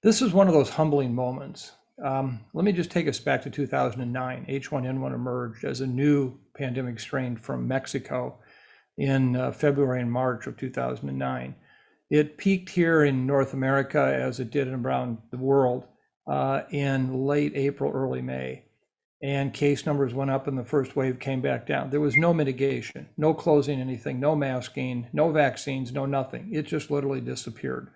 This is one of those humbling moments. Let me just take us back to 2009. H1N1 emerged as a new pandemic strain from Mexico in February and March of 2009. It peaked here in North America as it did around the world in late April, early May. And case numbers went up and the first wave came back down. There was no mitigation, no closing anything, no masking, no vaccines, no nothing. It just literally disappeared.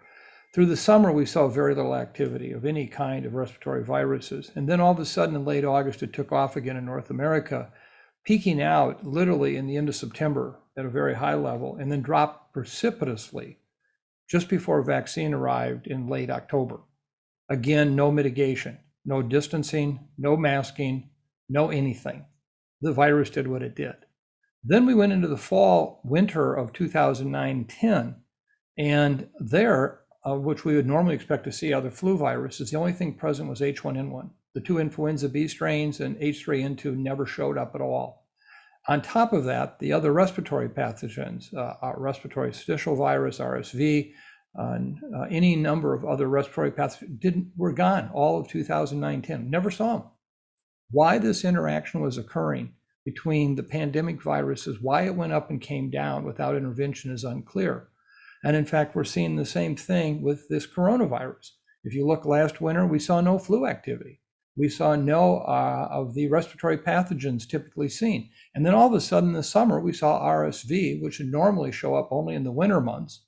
Through the summer, we saw very little activity of any kind of respiratory viruses. And then all of a sudden in late August, it took off again in North America, peaking out literally in the end of September at a very high level, and then dropped precipitously just before vaccine arrived in late October. Again, no mitigation, no distancing, no masking, no anything. The virus did what it did. Then we went into the fall, winter of 2009-10, and there, which we would normally expect to see other flu viruses, the only thing present was H1N1. The two influenza B strains and H3N2 never showed up at all. On top of that, the other respiratory pathogens, respiratory syncytial virus, RSV, any number of other respiratory pathogens were gone all of 2009-10. Never saw them. Why this interaction was occurring between the pandemic viruses, why it went up and came down without intervention is unclear. And in fact, we're seeing the same thing with this coronavirus. If you look last winter, we saw no flu activity. We saw no of the respiratory pathogens typically seen. And then all of a sudden this summer, we saw RSV, which would normally show up only in the winter months.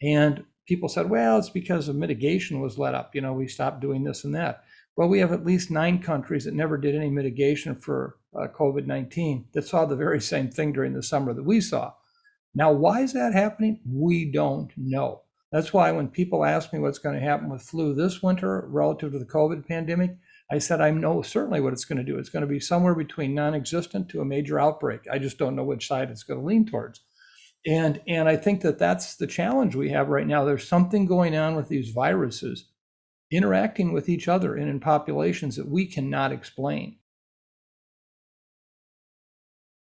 And people said, well, it's because of mitigation was let up. We stopped doing this and that. Well, we have at least 9 countries that never did any mitigation for COVID-19 that saw the very same thing during the summer that we saw. Now, why is that happening? We don't know. That's why when people ask me what's going to happen with flu this winter relative to the COVID pandemic, I said, I know certainly what it's going to do. It's going to be somewhere between non-existent to a major outbreak. I just don't know which side it's going to lean towards. And I think that that's the challenge we have right now. There's something going on with these viruses interacting with each other and in populations that we cannot explain.